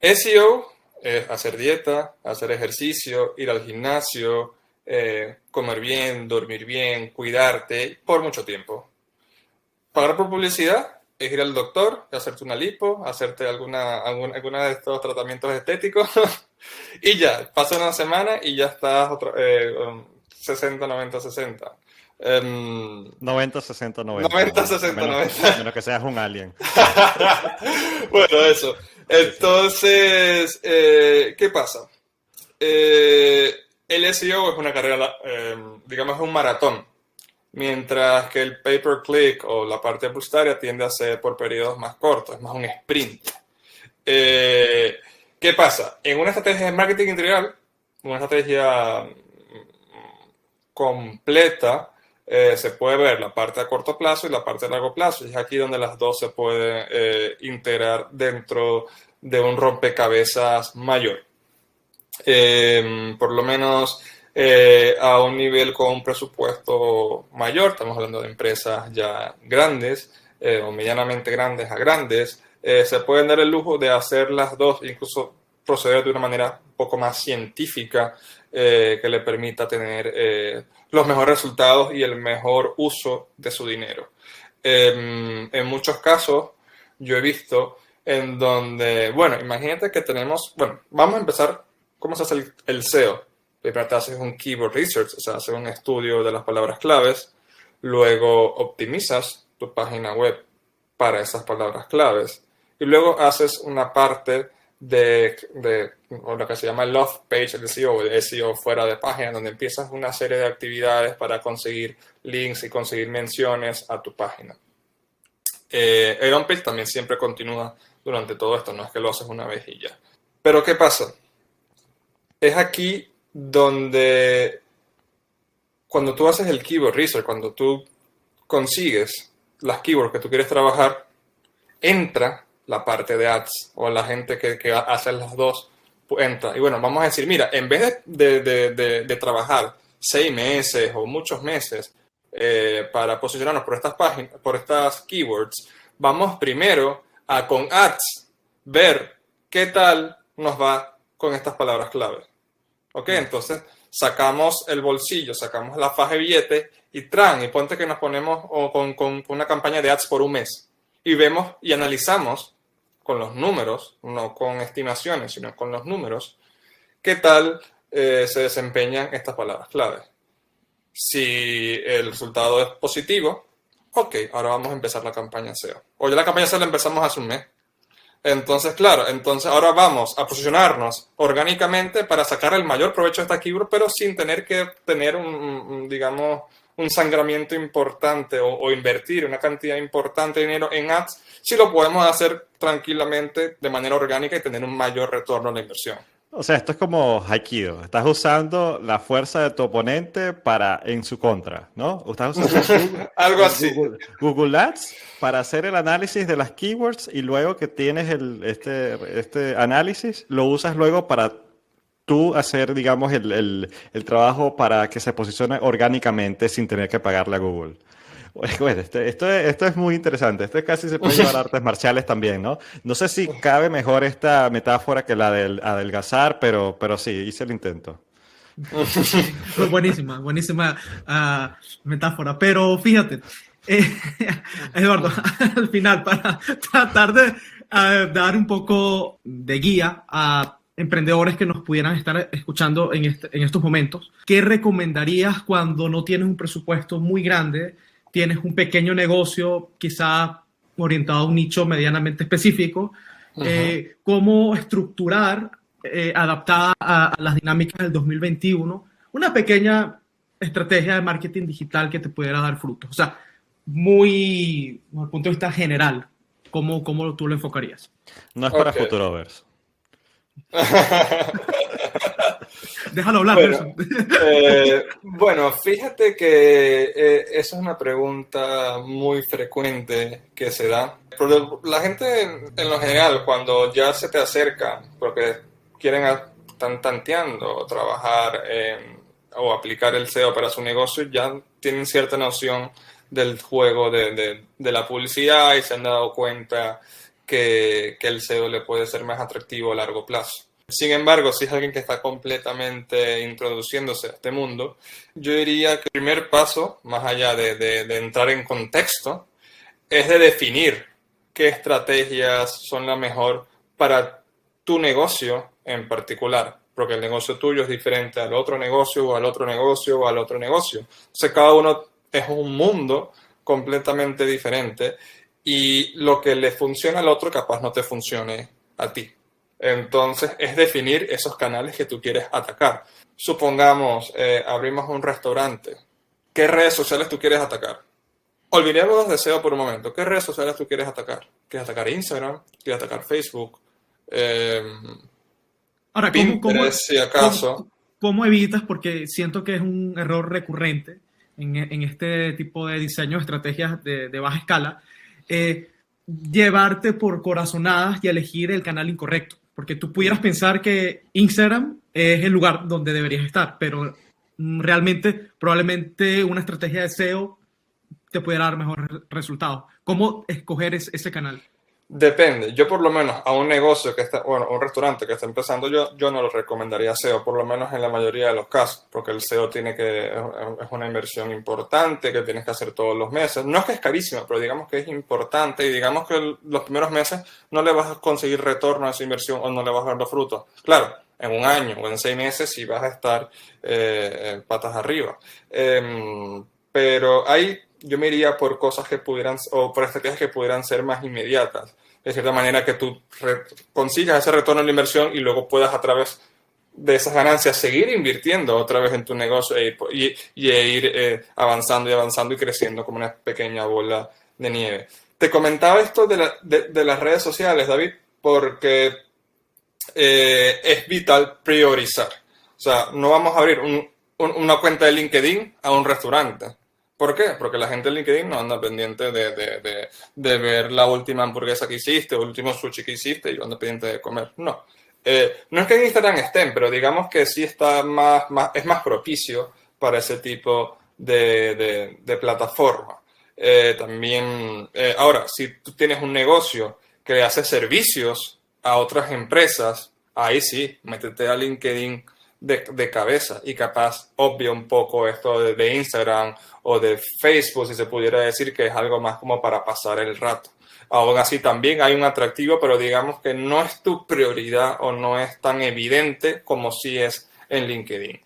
SEO es hacer dieta, hacer ejercicio, ir al gimnasio, comer bien, dormir bien, cuidarte por mucho tiempo. Pagar por publicidad es ir al doctor, hacerte una lipo, hacerte alguna de estos tratamientos estéticos y ya, pasa una semana y ya estás 60, 90, 60. 90, 60, 90. 90, 60, 90. Menos que seas un alien. Bueno, eso. Entonces, ¿qué pasa? El SEO es una carrera, digamos, es un maratón, mientras que el pay-per-click o la parte publicitaria tiende a ser por periodos más cortos, es más un sprint. ¿Qué pasa? En una estrategia de marketing integral, una estrategia completa, se puede ver la parte a corto plazo y la parte a largo plazo, y es aquí donde las dos se pueden integrar dentro de un rompecabezas mayor. Por lo menos a un nivel con un presupuesto mayor, estamos hablando de empresas ya grandes o medianamente grandes a grandes, se pueden dar el lujo de hacer las dos, incluso proceder de una manera un poco más científica que le permita tener los mejores resultados y el mejor uso de su dinero. En muchos casos yo he visto en donde, bueno, imagínate que tenemos, bueno, vamos a empezar, ¿cómo se hace el SEO? Primero te haces un keyword research, o sea, haces un estudio de las palabras claves, luego optimizas tu página web para esas palabras claves y luego haces una parte de lo que se llama el off page, el SEO fuera de página, donde empiezas una serie de actividades para conseguir links y conseguir menciones a tu página. El on page también siempre continúa durante todo esto, no es que lo haces una vez y ya. Pero ¿qué pasa? Es aquí donde cuando tú haces el keyword research, cuando tú consigues las keywords que tú quieres trabajar, entra la parte de ads o la gente que hace las dos, entra. Y bueno, vamos a decir, mira, en vez de trabajar 6 meses o muchos meses para posicionarnos por estas páginas, por estas keywords, vamos primero a con ads ver qué tal nos va con estas palabras clave. ¿Ok? Entonces sacamos el bolsillo, sacamos la faja de billete y ponte que nos ponemos con una campaña de ads por un mes y vemos y analizamos con los números, no con estimaciones, sino con los números, qué tal se desempeñan estas palabras clave. Si el resultado es positivo, ok, ahora vamos a empezar la campaña SEO. O ya la campaña SEO la empezamos hace un mes. Entonces, claro, ahora vamos a posicionarnos orgánicamente para sacar el mayor provecho de esta keyword, pero sin tener que tener digamos, un sangramiento importante o invertir una cantidad importante de dinero en ads, si lo podemos hacer tranquilamente de manera orgánica y tener un mayor retorno a la inversión. O sea, esto es como Aikido. Estás usando la fuerza de tu oponente en su contra, ¿no? Estás usando algo así. Google Ads para hacer el análisis de las keywords y luego que tienes este análisis, lo usas luego para tú hacer, digamos, el trabajo para que se posicione orgánicamente sin tener que pagarle a Google. Bueno, esto es muy interesante. Esto casi se puede llevar a artes marciales también, ¿no? No sé si cabe mejor esta metáfora que la del adelgazar, pero sí, hice el intento. Buenísima, buenísima metáfora. Pero fíjate, eh, Eduardo, al final, para tratar de dar un poco de guía a emprendedores que nos pudieran estar escuchando en estos momentos, ¿qué recomendarías cuando no tienes un presupuesto muy grande, tienes un pequeño negocio, quizá orientado a un nicho medianamente específico? ¿Cómo estructurar, adaptada a las dinámicas del 2021, una pequeña estrategia de marketing digital que te pudiera dar frutos? O sea, muy, desde el punto de vista general, ¿cómo tú lo enfocarías? No es para Ok. Futurovers. Déjalo hablar, Bueno, Nelson. bueno, fíjate que esa es una pregunta muy frecuente que se da. Pero la gente en lo general, cuando ya se te acerca, porque están tanteando trabajar o aplicar el SEO para su negocio, ya tienen cierta noción del juego de la publicidad y se han dado cuenta que el SEO le puede ser más atractivo a largo plazo. Sin embargo, si es alguien que está completamente introduciéndose a este mundo, yo diría que el primer paso, más allá de entrar en contexto, es de definir qué estrategias son la mejor para tu negocio en particular, porque el negocio tuyo es diferente al otro negocio o al otro negocio o al otro negocio. Entonces, cada uno es un mundo completamente diferente y lo que le funciona al otro capaz no te funcione a ti. Entonces, es definir esos canales que tú quieres atacar. Supongamos, abrimos un restaurante. ¿Qué redes sociales tú quieres atacar? Olvidémonos de SEO por un momento. ¿Qué redes sociales tú quieres atacar? ¿Quieres atacar Instagram? ¿Quieres atacar Facebook? Eh, Ahora, Pinterest, si acaso. cómo evitas? Porque siento que es un error recurrente en este tipo de diseño de estrategias de baja escala, llevarte por corazonadas y elegir el canal incorrecto. Porque tú pudieras pensar que Instagram es el lugar donde deberías estar, pero realmente, probablemente una estrategia de SEO te pudiera dar mejores resultados. ¿Cómo escoger ese canal? Depende. Yo por lo menos a un negocio que está, bueno, a un restaurante que está empezando, yo no lo recomendaría SEO, por lo menos en la mayoría de los casos, porque el SEO es una inversión importante que tienes que hacer todos los meses. No es que es carísimo, pero digamos que es importante y digamos que los primeros meses no le vas a conseguir retorno a esa inversión o no le vas a ver los frutos. Claro, en un año o en 6 meses sí vas a estar patas arriba. Pero ahí yo me iría por cosas que pudieran, o por estrategias que pudieran ser más inmediatas, de cierta manera que tú consigas ese retorno en la inversión y luego puedas a través de esas ganancias seguir invirtiendo otra vez en tu negocio y ir avanzando y avanzando y creciendo como una pequeña bola de nieve. Te comentaba esto de las redes sociales, David, porque es vital priorizar. O sea, no vamos a abrir una cuenta de LinkedIn a un restaurante. ¿Por qué? Porque la gente en LinkedIn no anda pendiente de ver la última hamburguesa que hiciste o el último sushi que hiciste y anda pendiente de comer. No. No es que en Instagram estén, pero digamos que sí está es más propicio para ese tipo de plataforma. También, ahora, si tú tienes un negocio que le hace servicios a otras empresas, ahí sí, métete a LinkedIn de cabeza y capaz obvia un poco esto de Instagram o de Facebook, si se pudiera decir que es algo más como para pasar el rato. Aún así también hay un atractivo, pero digamos que no es tu prioridad o no es tan evidente como si es en LinkedIn.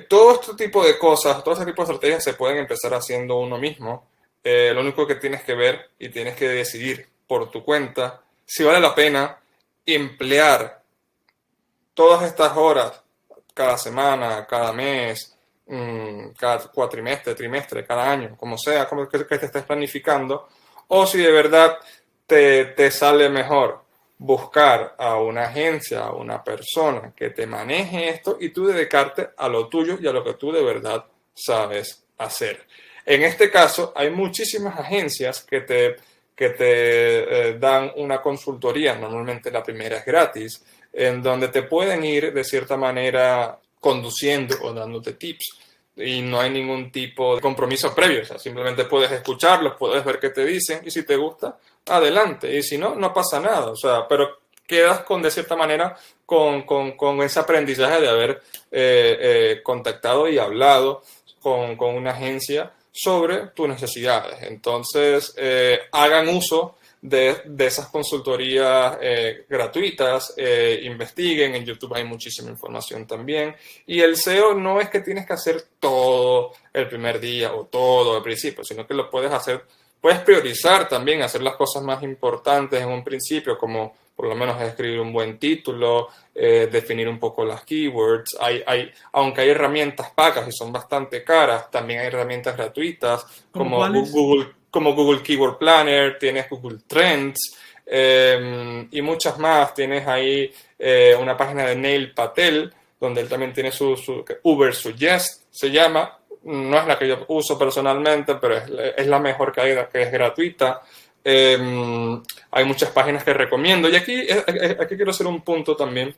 Todo este tipo de cosas, todo este tipo de estrategias se pueden empezar haciendo uno mismo. Lo único que tienes que ver y tienes que decidir por tu cuenta si vale la pena emplear todas estas horas cada semana, cada mes, cada cuatrimestre, trimestre, cada año, como sea, como que te estés planificando, o si de verdad te sale mejor buscar a una agencia, a una persona que te maneje esto y tú dedicarte a lo tuyo y a lo que tú de verdad sabes hacer. En este caso, hay muchísimas agencias que te dan una consultoría, normalmente la primera es gratis, en donde te pueden ir de cierta manera conduciendo o dándote tips y no hay ningún tipo de compromiso previo. O sea, simplemente puedes escucharlos, puedes ver qué te dicen y si te gusta, adelante. Y si no, no pasa nada. O sea, pero quedas de cierta manera con ese aprendizaje de haber contactado y hablado con una agencia sobre tus necesidades. Entonces, hagan uso de esas consultorías gratuitas, investiguen, en YouTube hay muchísima información también. Y el SEO no es que tienes que hacer todo el primer día o todo al principio, sino que lo puedes hacer, puedes priorizar también, hacer las cosas más importantes en un principio, como por lo menos escribir un buen título, definir un poco las keywords. Aunque hay herramientas pagas y son bastante caras, también hay herramientas gratuitas como Google Keyword Planner, tienes Google Trends y muchas más. Tienes ahí una página de Neil Patel, donde él también tiene su Ubersuggest, se llama. No es la que yo uso personalmente, pero es la mejor que hay, que es gratuita. Hay muchas páginas que recomiendo. Y aquí quiero hacer un punto también,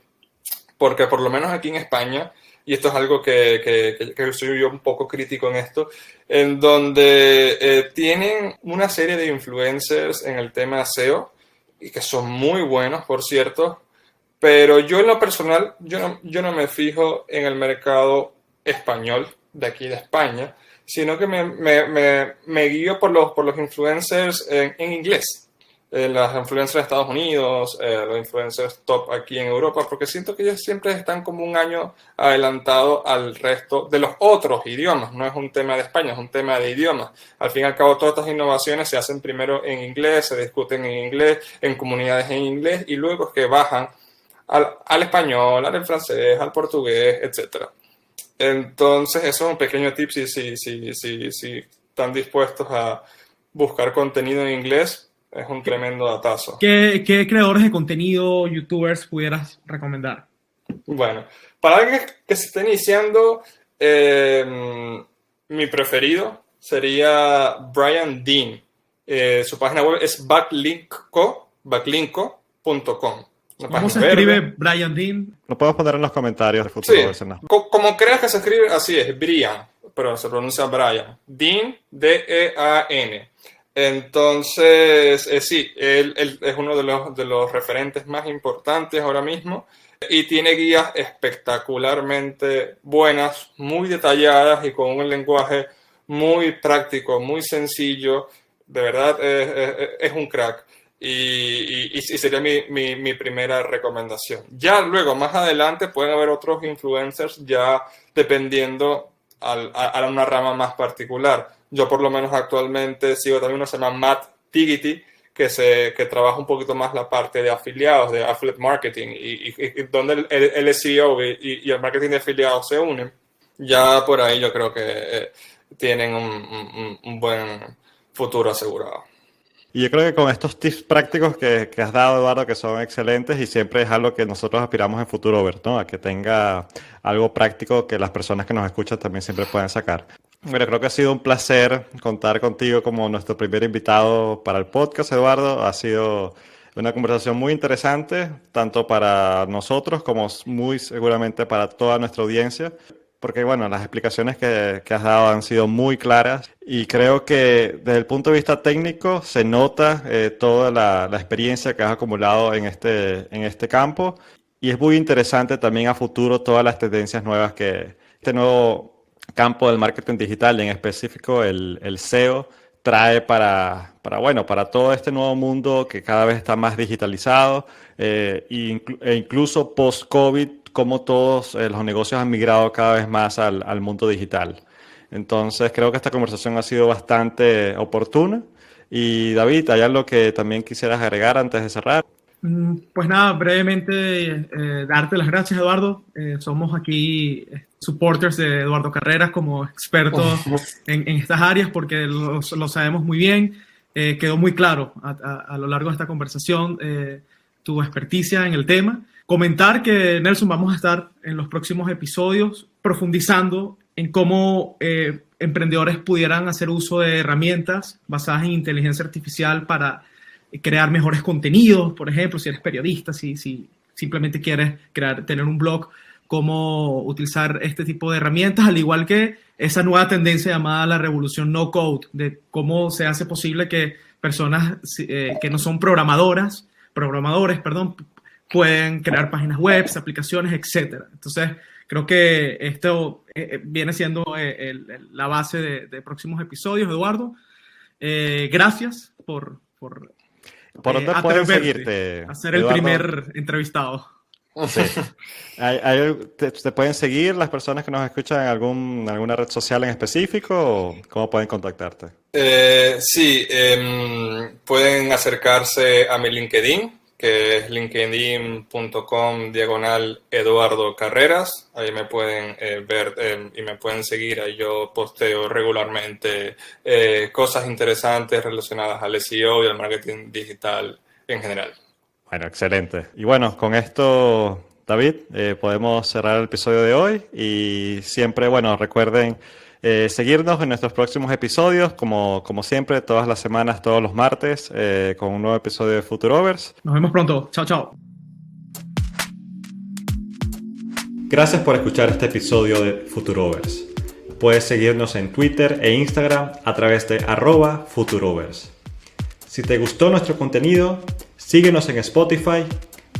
porque por lo menos aquí en España, y esto es algo que soy yo un poco crítico en esto, en donde tienen una serie de influencers en el tema SEO, y que son muy buenos, por cierto, pero yo en lo personal, yo no me fijo en el mercado español de aquí de España, sino que me guío por los influencers en inglés. Las influencers de Estados Unidos, los influencers top aquí en Europa, porque siento que ellos siempre están como un año adelantado al resto de los otros idiomas. No es un tema de España, es un tema de idiomas. Al fin y al cabo, todas estas innovaciones se hacen primero en inglés, se discuten en inglés, en comunidades en inglés, y luego es que bajan al español, al francés, al portugués, etc. Entonces, eso es un pequeño tip si están dispuestos a buscar contenido en inglés. Es un tremendo datazo. ¿Qué creadores de contenido, youtubers, pudieras recomendar? Bueno, para alguien que se esté iniciando, mi preferido sería Brian Dean. Su página web es backlinko.com. ¿Cómo se escribe Brian Dean? Lo podemos poner en los comentarios del futuro. Sí, como creas que se escribe, así es, Brian, pero se pronuncia Brian. Dean, D-E-A-N. Entonces, sí, él es uno de los referentes más importantes ahora mismo y tiene guías espectacularmente buenas, muy detalladas y con un lenguaje muy práctico, muy sencillo. De verdad, es un crack y sería mi primera recomendación. Ya luego, más adelante, pueden haber otros influencers ya dependiendo a una rama más particular. Yo por lo menos actualmente sigo también uno que se llama Matt Tigity, que trabaja un poquito más la parte de afiliados, de affiliate marketing, y donde el SEO y el marketing de afiliados se unen. Ya por ahí yo creo que tienen un buen futuro asegurado. Y yo creo que con estos tips prácticos que has dado, Eduardo, que son excelentes y siempre es algo que nosotros aspiramos en Futurover, ¿no? A que tenga algo práctico que las personas que nos escuchan también siempre puedan sacar. Bueno, creo que ha sido un placer contar contigo como nuestro primer invitado para el podcast, Eduardo. Ha sido una conversación muy interesante, tanto para nosotros como muy seguramente para toda nuestra audiencia. Porque, bueno, las explicaciones que has dado han sido muy claras y creo que desde el punto de vista técnico se nota toda la experiencia que has acumulado en este campo y es muy interesante también a futuro todas las tendencias nuevas que este nuevo campo del marketing digital, en específico el SEO, trae para todo este nuevo mundo que cada vez está más digitalizado e incluso post-COVID, como todos los negocios han migrado cada vez más al mundo digital. Entonces creo que esta conversación ha sido bastante oportuna. Y David, ¿hay algo que también quisieras agregar antes de cerrar? Pues nada, brevemente darte las gracias, Eduardo. Somos aquí supporters de Eduardo Carreras como expertos en estas áreas porque lo sabemos muy bien. Quedó muy claro a lo largo de esta conversación tu experticia en el tema. Comentar que, Nelson, vamos a estar en los próximos episodios profundizando en cómo emprendedores pudieran hacer uso de herramientas basadas en inteligencia artificial para crear mejores contenidos, por ejemplo, si eres periodista, si simplemente quieres tener un blog, cómo utilizar este tipo de herramientas, al igual que esa nueva tendencia llamada la revolución no code, de cómo se hace posible que personas que no son programadores, pueden crear páginas web, aplicaciones, etc. Entonces, creo que esto viene siendo la base de próximos episodios, Eduardo. Gracias por dónde pueden seguirte, a ser el Eduardo? primer entrevistado. Sí. ¿Te pueden seguir las personas que nos escuchan en alguna red social en específico o cómo pueden contactarte? Sí, pueden acercarse a mi LinkedIn, que es linkedin.com/Eduardo Carreras. Ahí me pueden ver y me pueden seguir. Ahí yo posteo regularmente cosas interesantes relacionadas al SEO y al marketing digital en general. Bueno, excelente. Y bueno, con esto, David, podemos cerrar el episodio de hoy y siempre, bueno, recuerden seguirnos en nuestros próximos episodios, como siempre, todas las semanas, todos los martes, con un nuevo episodio de Futurovers. Nos vemos pronto. Chao, chao. Gracias por escuchar este episodio de Futurovers. Puedes seguirnos en Twitter e Instagram a través de @Futurovers. Si te gustó nuestro contenido, síguenos en Spotify,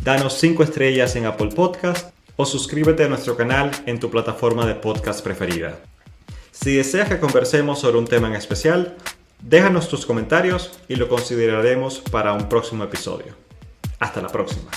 danos 5 estrellas en Apple Podcast o suscríbete a nuestro canal en tu plataforma de podcast preferida. Si deseas que conversemos sobre un tema en especial, déjanos tus comentarios y lo consideraremos para un próximo episodio. Hasta la próxima.